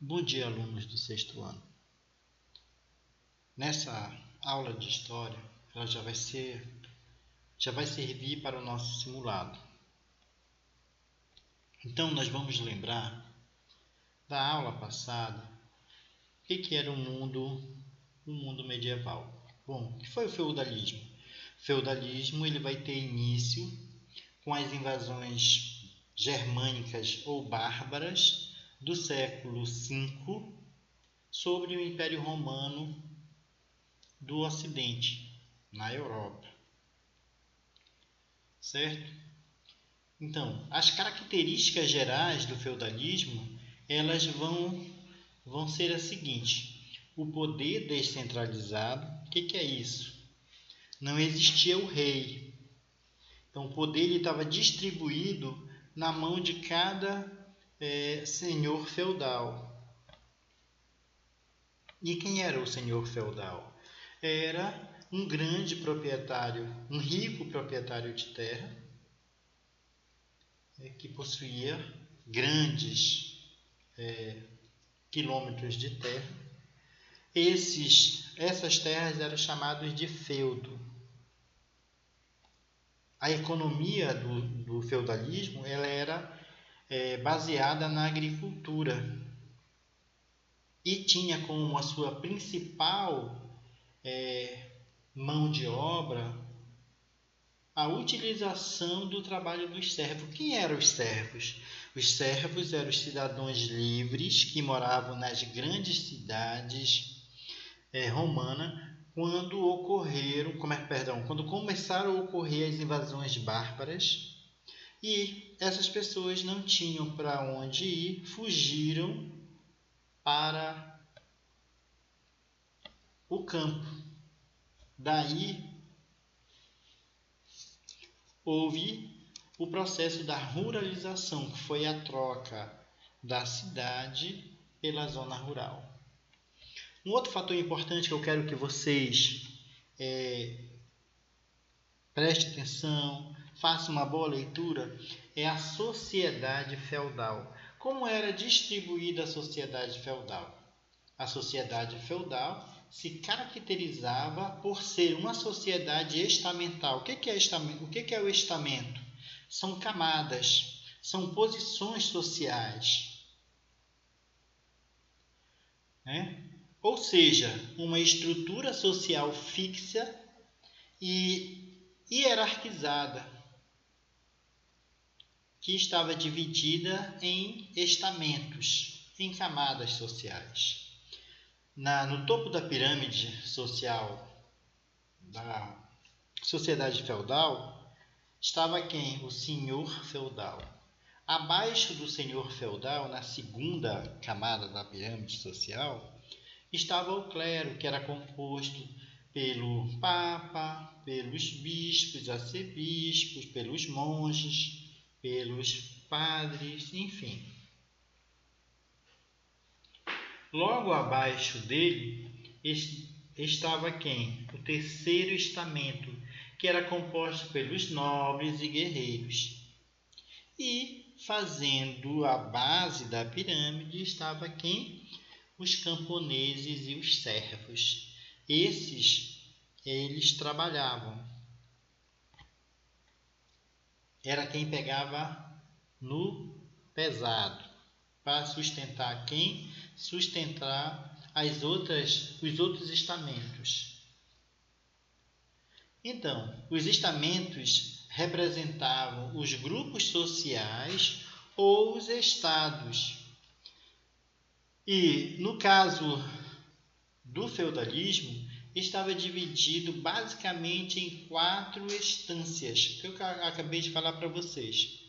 Bom dia, alunos do sexto ano. Nessa aula de história, ela já vai servir para o nosso simulado. Então, nós vamos lembrar da aula passada o que era o mundo medieval. Bom, o que foi o feudalismo? O feudalismo ele vai ter início com as invasões germânicas ou bárbaras do século V sobre o Império Romano do Ocidente, na Europa, certo? Então, as características gerais do feudalismo, elas vão ser as seguintes: o poder descentralizado. O que é isso? Não existia o rei. Então, o poder estava distribuído na mão de cada senhor feudal. E quem era o senhor feudal? Era um grande proprietário, um rico proprietário de terra, que possuía grandes quilômetros de terra. Essas terras eram chamadas de feudo. A economia do feudalismo ela era baseada na agricultura e tinha como a sua principal mão de obra a utilização do trabalho dos servos. Quem eram os servos? Os servos eram os cidadãos livres que moravam nas grandes cidades romanas quando começaram a ocorrer as invasões bárbaras e essas pessoas não tinham para onde ir, fugiram para o campo. Daí houve o processo da ruralização, que foi a troca da cidade pela zona rural. Um outro fator importante que eu quero que vocês prestem atenção, façam uma boa leitura, é a sociedade feudal. Como era distribuída a sociedade feudal? A sociedade feudal se caracterizava por ser uma sociedade estamental. O que é estamento? O que é o estamento? São camadas, são posições sociais, Ou seja, uma estrutura social fixa e hierarquizada, que estava dividida em estamentos, em camadas sociais. No topo da pirâmide social da sociedade feudal estava quem? O senhor feudal. Abaixo do senhor feudal, na segunda camada da pirâmide social, estava o clero, que era composto pelo papa, pelos bispos, arcebispos, pelos monges, pelos padres, enfim. Logo abaixo dele estava quem? O terceiro estamento, que era composto pelos nobres e guerreiros. E, fazendo a base da pirâmide, estava quem? Os camponeses e os servos. Eles trabalhavam. Era quem pegava no pesado. Para sustentar quem? Sustentar os outros estamentos. Então, os estamentos representavam os grupos sociais ou os estados. E, no caso do feudalismo, estava dividido basicamente em 4 instâncias, que eu acabei de falar para vocês.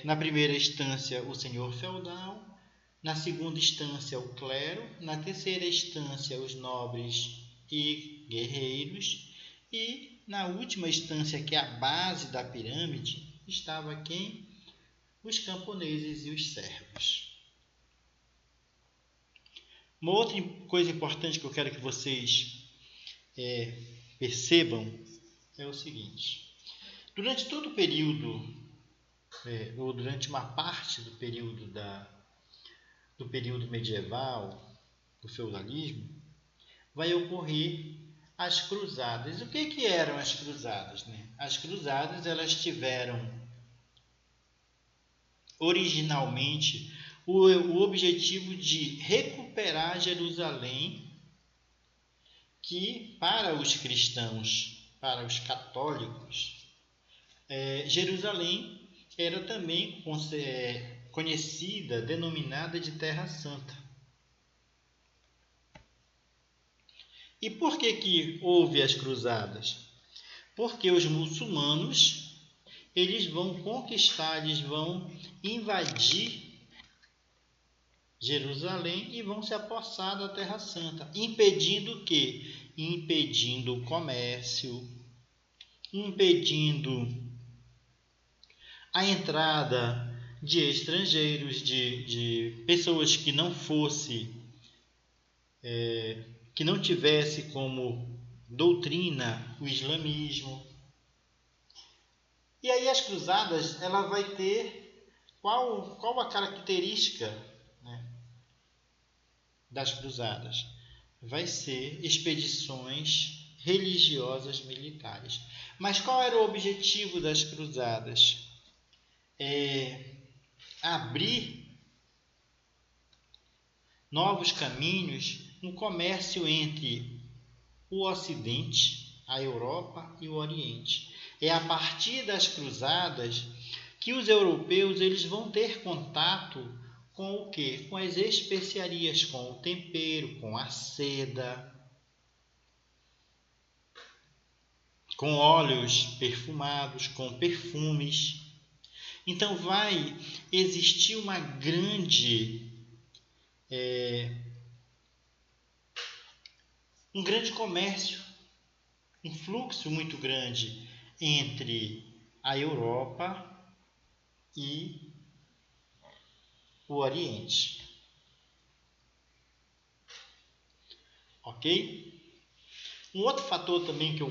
Na primeira instância, o senhor feudal. Na segunda instância, o clero. Na terceira instância, os nobres e guerreiros. E na última instância, que é a base da pirâmide, estava quem? Os camponeses e os servos. Uma outra coisa importante que eu quero que vocês percebam é o seguinte: durante todo o período, ou durante uma parte do período do período medieval, do feudalismo, vai ocorrer as cruzadas. O que eram as cruzadas, né? As cruzadas, elas tiveram originalmente o objetivo de recuperar Jerusalém, que para os cristãos, para os católicos, Jerusalém era também conhecida, denominada de Terra Santa. E por que houve as cruzadas? Porque os muçulmanos, eles vão conquistar, eles vão invadir Jerusalém e vão se apossar da Terra Santa, impedindo o quê? Impedindo o comércio, impedindo a entrada de estrangeiros, de pessoas que não fosse, que não tivesse como doutrina o islamismo. E aí as cruzadas, ela vai ter qual a característica, né, das cruzadas? Vai ser expedições religiosas militares. Mas qual era o objetivo das cruzadas? Abrir novos caminhos no comércio entre o Ocidente, a Europa e o Oriente. É a partir das cruzadas que os europeus eles vão ter contato com o quê? Com as especiarias, com o tempero, com a seda, com óleos perfumados, com perfumes. Então vai existir um grande comércio, um fluxo muito grande entre a Europa e o Oriente. Ok? Um outro fator também que eu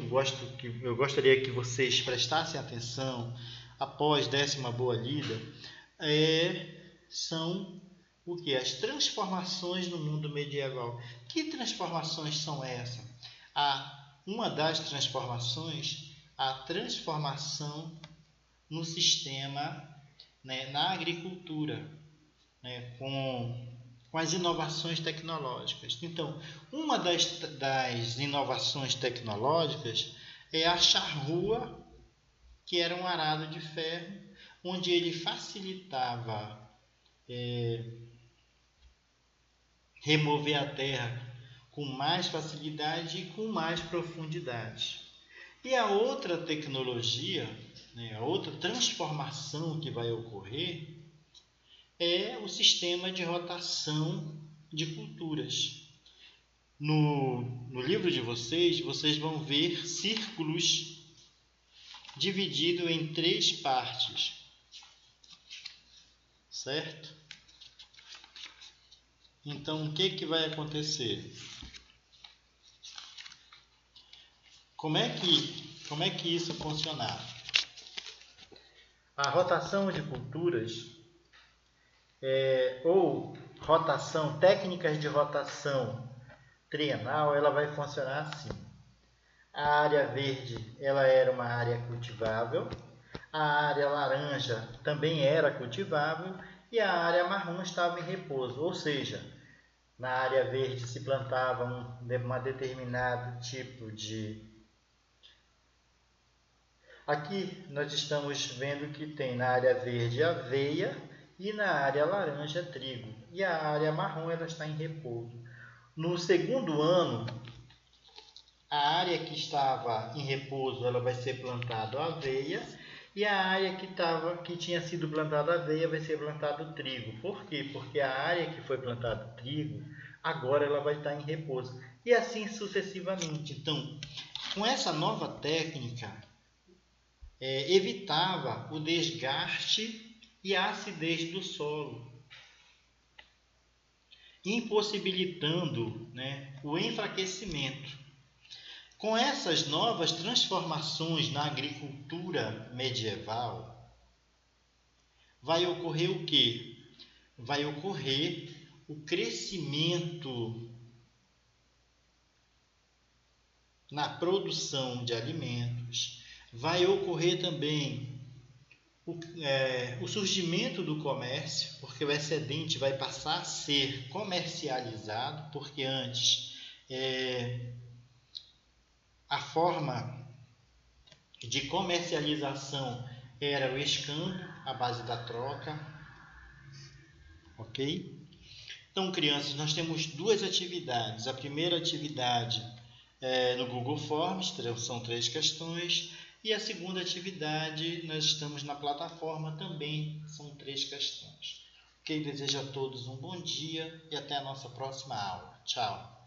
gostaria que vocês prestassem atenção após desse uma boa lida são o que? As transformações no mundo medieval. Que transformações são essas? Uma das transformações, a transformação no sistema, né, na agricultura, né, com as inovações tecnológicas. Então, uma das inovações tecnológicas é a charrua, que era um arado de ferro, onde ele facilitava remover a terra com mais facilidade e com mais profundidade. E a outra tecnologia, né, a outra transformação que vai ocorrer é o sistema de rotação de culturas. No livro de vocês vão ver círculos divididos em 3 partes, certo? Então, o que vai acontecer? Como é que isso funcionava? A rotação de culturas ou rotação, técnicas de rotação trienal, ela vai funcionar assim. A área verde, ela era uma área cultivável, a área laranja também era cultivável e a área marrom estava em repouso, ou seja, na área verde se plantava um determinado tipo de... Aqui nós estamos vendo que tem na área verde aveia e na área laranja trigo. E a área marrom ela está em repouso. No segundo ano, a área que estava em repouso ela vai ser plantada aveia e a área que tinha sido plantada aveia vai ser plantado trigo. Por quê? Porque a área que foi plantado trigo, agora ela vai estar em repouso. E assim sucessivamente. Então, com essa nova técnica, evitava o desgaste e a acidez do solo, impossibilitando, né, o enfraquecimento. Com essas novas transformações na agricultura medieval, vai ocorrer o quê? Vai ocorrer o crescimento na produção de alimentos, vai ocorrer também o surgimento do comércio, porque o excedente vai passar a ser comercializado, porque antes a forma de comercialização era o escambo, a base da troca, ok? Então, crianças, nós temos duas atividades. A primeira atividade no Google Forms, são 3 questões, e a segunda atividade, nós estamos na plataforma, também são 3 questões. Ok? Desejo a todos um bom dia e até a nossa próxima aula. Tchau!